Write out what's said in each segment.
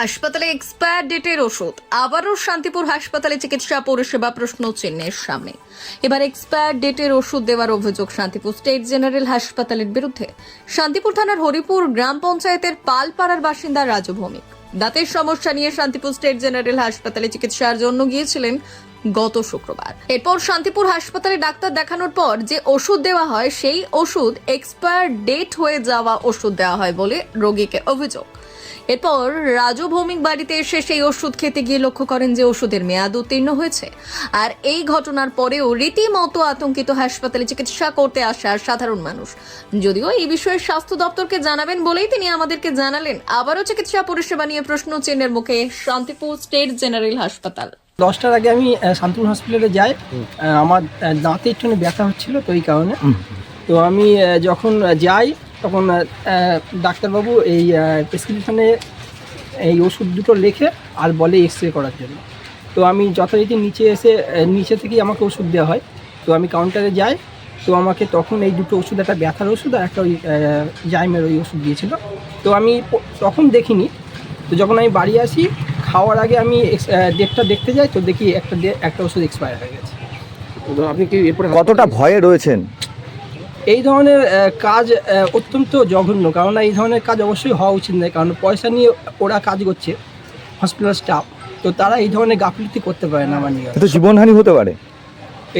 হাসপাতালে এক্সপায়ার ডেটের ওষুধ আবারও শান্তিপুর হাসপাতালে চিকিৎসা পরিষেবা প্রশ্ন চিহ্নের সামনে। এবার এক্সপায়ার ডেটের ওষুধ দেওয়ার অভিযোগ শান্তিপুর স্টেট জেনারেল হাসপাতালের বিরুদ্ধে। শান্তিপুর থানার হরিপুর গ্রাম পঞ্চায়েতের পালপাড়ার বাসিন্দা রাজু ভৌমিক দাঁতের সমস্যা নিয়ে শান্তিপুর স্টেট জেনারেল হাসপাতালে চিকিৎসার জন্য গিয়েছিলেন গত শুক্রবার। এরপর শান্তিপুর হাসপাতালে ডাক্তার দেখানোর পর যে ওষুধ দেওয়া হয় সেই ওষুধ এক্সপায়ার ডেট হয়ে যাওয়া ওষুধ দেওয়া হয় বলে রোগীকে অভিযোগ। এরপর রাজু ভৌমিক বাড়িতে এসে সেই ওষুধ খেতে গিয়ে লক্ষ্য করেন যে ওষুধের মেয়াদ উত্তীর্ণ হয়েছে। আর এই ঘটনার পরেও রীতিমতো আতঙ্কিত হাসপাতালে চিকিৎসা করতে আসা সাধারণ মানুষ। যদিও এই বিষয়ে স্বাস্থ্য দপ্তরকে জানাবেন বলেই তিনি আমাদেরকে জানালেন, আবারও চিকিৎসা পরিষেবা নিয়ে প্রশ্ন চিহ্নের মুখে শান্তিপুর স্টেট জেনারেল হাসপাতাল। 10টার আগে আমি শান্তিপুর হসপিটালে যাই। আমার দাঁতে একটু ব্যথা হচ্ছিল, তো এই কারণে তো আমি যখন যাই তখন ডাক্তারবাবু এই প্রেসক্রিপশনে এই ওষুধ দুটো লেখে আর বলে এক্সরে করার জন্য। তো আমি যথারীতি নিচে থেকেই আমাকে ওষুধ দেওয়া হয়। তো আমি কাউন্টারে যাই, তো আমাকে তখন এই দুটো ওষুধ, একটা ব্যথার ওষুধ আর একটা ওই জাইমের ওই ওষুধ দিয়েছিল। তো আমি তখন দেখিনি। তো যখন আমি বাড়ি আসি খাওয়ার আগে আমি ডেটটা দেখতে যাই, তো দেখি একটা ওষুধ এক্সপায়ার হয়ে গেছে। আপনি কি এরপরে কতটা ভয়ে রয়েছেন? এই ধরনের কাজ অত্যন্ত জঘন্য, কারণ এই ধরনের কাজ অবশ্যই হওয়া উচিত নয়। কারণ পয়সা নিয়ে ওরা কাজ করছে, হসপিটাল স্টাফ, তো তারা এই ধরনের গাফিলতি করতে পারে না। আমার নিয়ে তো জীবনহানি হতে পারে,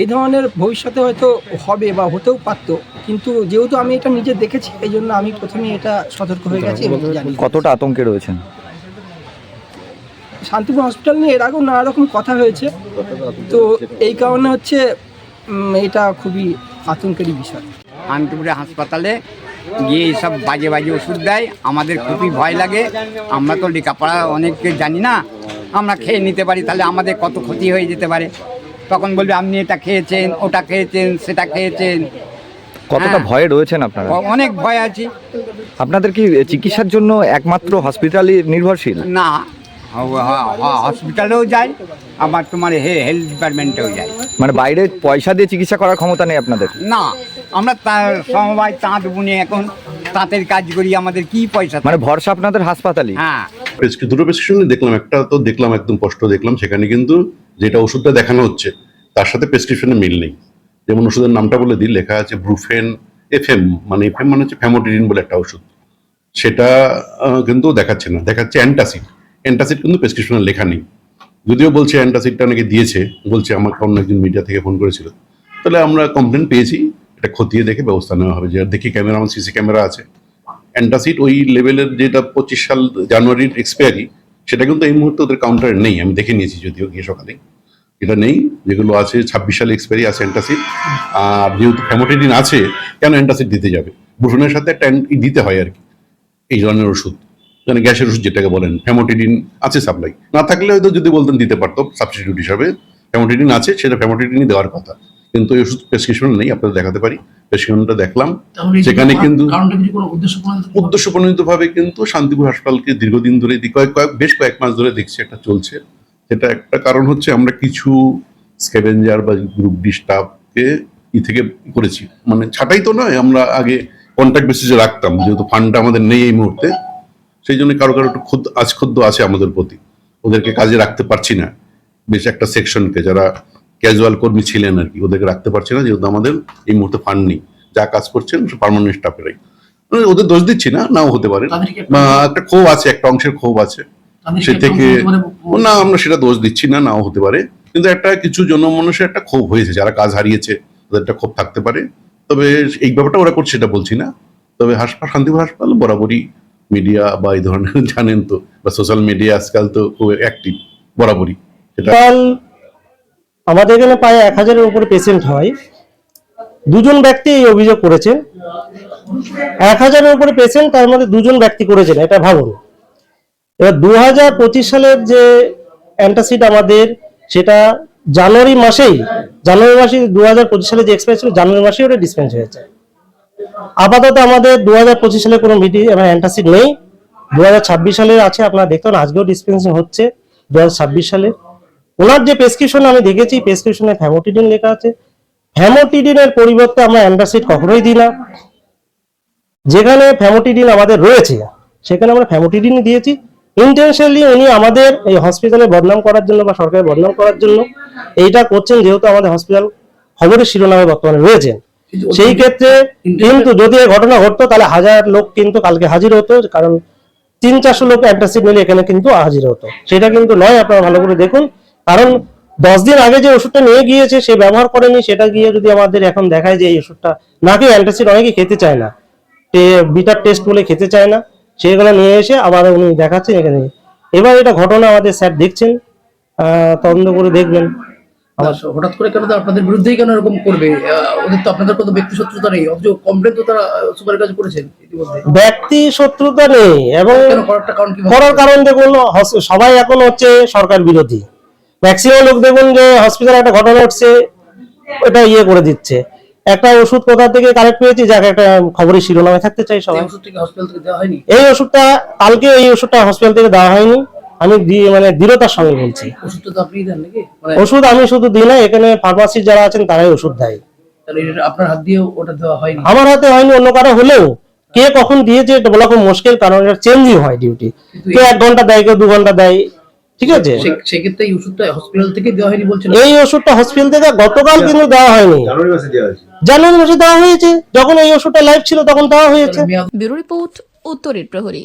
এই ধরনের ভবিষ্যতে হয়তো হবে বা হতেও পারতো, কিন্তু যেহেতু আমি এটা নিজে দেখেছি এই জন্য আমি প্রথমে এটা সতর্ক হয়ে গেছি এবং জানি। কতটা আতঙ্কে রয়েছেন? শান্তিপুর হসপিটাল নিয়ে এর আগেও নানা রকম কথা হয়েছে, তো এই কারণে হচ্ছে এটা খুবই আতঙ্কেরই বিষয়। শান্তিপুরে হাসপাতালে গিয়ে এইসব বাজে বাজে ওষুধ দেয়, আমাদের খুবই ভয় লাগে। আমরা তো লেখাপড়া অনেককে জানি না, আমরা খেয়ে নিতে পারি, তাহলে আমাদের কত ক্ষতি হয়ে যেতে পারে। তখন বলবে আপনি এটা খেয়েছেন, ওটা খেয়েছেন, সেটা খেয়েছেন। কতটা ভয়ে রয়েছেন আপনারা? অনেক ভয় আছি। আপনাদের কি চিকিৎসার জন্য একমাত্র হসপিটালই নির্ভরশীল? না, হসপিটালেও যাই, আবার তোমার হেলথ ডিপার্টমেন্টেও যাই। মানে বাইরে পয়সা দিয়ে চিকিৎসা করার ক্ষমতা নেই আপনাদের? না, আমরা সমবায় তাঁত বুনে এখন তাঁতের কাজ করি, আমাদের কি পয়সা। মানে ভরসা আপনাদের হাসপাতালই? হ্যাঁ, দুটো প্রেসক্রিপশন দেখলাম, একটা তো দেখলাম একদম স্পষ্ট দেখলাম, সেখানে কিন্তু যেটা ওষুধটা দেখানো হচ্ছে তার সাথে প্রেসক্রিপশনে মিল নেই। যেমন ওষুধের নামটা বলে দিই, লেখা আছে ব্রুফেন এফএম, মানে এফএম মানে হচ্ছে ফ্যামোটিডিন বলে একটা ওষুধ, সেটা কিন্তু দেখাচ্ছে না, দেখাচ্ছে অ্যান্টাসিড। অ্যান্টাসিড কিন্তু প্রেসক্রিপশনে লেখা নেই, যদিও বলছে অ্যান্টাসিডটা অনেকে দিয়েছে, বলছে আমাকে অন্য একজন মিডিয়া থেকে ফোন করেছিল। তাহলে আমরা কমপ্লেন পেয়েছি, এটা খতিয়ে দেখে ব্যবস্থা নেওয়া হবে। যে দেখি ক্যামেরা, আমার সিসি ক্যামেরা আছে, অ্যান্টাসিড ওই লেভেলের যেটা 25 সাল জানুয়ারির এক্সপায়ারি, সেটা কিন্তু এই মুহূর্তে ওদের কাউন্টারে নেই। আমি দেখে নিয়েছি যদিও গিয়ে সকালে, এটা নেই। যেগুলো আছে 26 সালে এক্সপায়ারি আছে অ্যান্টাসিড। আর যেহেতু ফ্যামোটিডিন আছে, কেন অ্যান্টাসিড দিতে যাবে? ব্রুফেনের সাথে একটা দিতে হয় আর কি, এই ধরনের ওষুধ, মানে গ্যাসের ওষুধ যেটাকে বলেন, ফ্যামোটিডিন আছে সাপ্লাই। না থাকলে হয়তো যদি বলতেন দিতে পারতো সাবস্টিটিউট হিসাবে। ফ্যামোটিডিন আছে, সেটা ফ্যামোটিডিনই দেওয়ার কথা, কিন্তু এই ওষুধ প্রেসক্রিপশন নেই। আপনাদের দেখাতে পারি, প্রেসক্রিপশনটা দেখলাম, সেখানে কিন্তু উদ্দেশ্য প্রণোদিত ভাবে কিন্তু শান্তিপুর হাসপাতালকে দীর্ঘদিন ধরে বেশ কয়েক মাস ধরে দেখছি এটা চলছে। সেটা একটা কারণ হচ্ছে আমরা কিছু স্ক্যাভেঞ্জার বা গ্রুপ ডি স্টাফকে থেকে করেছি, মানে ছাঁটাই তো নয়, আমরা আগে কন্ট্যাক্ট বেসিসে রাখতাম, যেহেতু ফান্ডটা আমাদের নেই এই মুহূর্তে, সেই জন্য কারো একটু আজখুদ্দ আছে আমাদের প্রতি, ওদেরকে কাজে রাখতে পারছি না। বেশ একটা সেকশনকে যারা ক্যাজুয়াল কর্মী ছিলেন আর কি, ওদেরকে রাখতে পারছি না, যেহেতু আমাদের এই মুহূর্তে ফান্ড নেই। যা কাজ করছেন পার্মানেন্ট স্টাফেরাই, ওদের দোষ দিচ্ছি না, নাও হতে পারে, একটা ক্ষোভ আছে, একটা অংশের ক্ষোভ আছে, সে থেকে না আমরা সেটা দোষ দিচ্ছি না, নাও হতে পারে, কিন্তু একটা কিছু জনমানুষের একটা ক্ষোভ হয়েছে, যারা কাজ হারিয়েছে ওদের একটা ক্ষোভ থাকতে পারে। তবে এই ব্যাপারটা ওরা করছে সেটা বলছি না, তবে শান্তিপুর হাসপাতাল বরাবরই মিডিয়া বা এই ধরনের জানেন তো, বা সোশ্যাল মিডিয়া আজকাল তো খুব অ্যাক্টিভ বরাবরই। সেটা আমাদের এখানে প্রায় 1000-এর উপরে পেশেন্ট হয়। দুজন ব্যক্তি এই অভিযোগ করেছেন। 1000-এর উপরে পেশেন্ট, তার মধ্যে দুজন ব্যক্তি করেছেন, এটা ভাবুন। এবার 2025 সালের যে অ্যান্টাসিড আমাদের, সেটা জানুয়ারি মাসে 2025 সালে যে এক্সপায়ার ছিল, জানুয়ারি মাসে ওটা ডিসপেন্স হয়েছে। আপাতত আমাদের 2025 সালে কোনো অ্যান্টাসিড নেই। 2026 সালের আছে, আপনারা দেখতেন আজকেও ডিসপেন্সিং হচ্ছে 2026 সালে। ওনার যে প্রেসক্রিপশন আমি দেখেছি, প্রেসক্রিপশনে ফ্যামোটিডিন লেখা আছে। ফ্যামোটিডিনের পরিবর্তে আমরা অ্যান্টাসিড কখনোই দিই না। যেখানে ফ্যামোটিডিন আমাদের রয়েছে সেখানে আমরা ফ্যামোটিডিন দিয়েছি। ইন্টেনশনালি উনি আমাদের এই হসপিটালে বদনাম করার জন্য বা সরকারের বদনাম করার জন্য এইটা করছেন, যেহেতু আমাদের হসপিটাল খবরের শিরোনামে বর্তমানে রয়েছেন। সেই ক্ষেত্রে কিন্তু যদি এই ঘটনা ঘটতো তাহলে 1000 লোক কিন্তু কালকে হাজির হতো, কারণ 300-400 লোক অ্যান্টাসিড নিলে এখানে কিন্তু হাজির হতো। সেটা কিন্তু নয়, আপনারা ভালো করে দেখুন। কারণ 10 দিন আগে যে ওষুধটা নিয়ে গিয়েছে সে ব্যবহার করেনি, সেটা গিয়ে যদি আমাদের এখন দেখায় যে এই ওষুধটা নাকি অ্যান্টাসিড অনেকে খেতে চায় না, বিটার টেস্ট বলে খেতে চায় না, সেগুলো নিয়ে এসে আবার উনি দেখাচ্ছেন এখানে। এবার এটা ঘটনা আমাদের স্যার দেখছেন, তদন্ত করে দেখবেন। হঠাৎ করে কেন আপনাদের বিরুদ্ধেই কেন এরকম করবে? ওদের তো আপনাদের কোনো ব্যক্তি শত্রুতা নেই, অথচ কমপ্লেন তো তারা সুপারের কাছে করেছেন ইতিমধ্যে। ব্যক্তি শত্রুতা নেই, এবং কেন করারটা কারণ কি? করার কারণ দেখুন, সবাই এখন হচ্ছে সরকার বিরোধী। ম্যাক্সিমাম লোক দেখুন যে হসপিটালে একটা ঘটনা ঘটছে এটা করে দিচ্ছে, একটা ওষুধ কোথা থেকে কালেক্ট পেয়েছি যাকে একটা খবরের শিরোনামে থাকতে চাই সবাই। এই ওষুধটাকে হসপিটাল থেকে দেওয়া হয়নি? এই ওষুধটা কালকে এই ওষুধটা হসপিটাল থেকে দেওয়া হয়নি, আমি মানে দৃঢ়তার সঙ্গে বলছি। ওষুধটা তো আপনিই দেন নাকি? মানে ওষুধ আমি শুধু দিই না, এখানে ফার্মাসিস্ট যারা আছেন তারাই ওষুধ দেয়। তাহলে এটা আপনার হাত দিয়ে ওটা দেওয়া হয়নি? আমার হাতে হয়নি, অন্য কারো হলেও কে কখন দিয়েছে এটা বলা খুব মুশকিল, কারণ এটা চেঞ্জিং হয় ডিউটি। কেউ 1 ঘন্টা দেয়, কেউ 2 ঘন্টা দেয়, ঠিক আছে। সেক্ষেত্রে এই ওষুধটা হসপিটাল থেকে দেওয়া হয়নি বলছেন? এই ওষুধটা হসপিটাল থেকে গতকাল কিন্তু দেওয়া হয়নি, জানুয়ারি মাসে দেওয়া হয়েছে। যখন এই ওষুধটা লাইভ ছিল তখন দেওয়া হয়েছে। ব্যুরো রিপোর্ট, উত্তরের প্রহরী।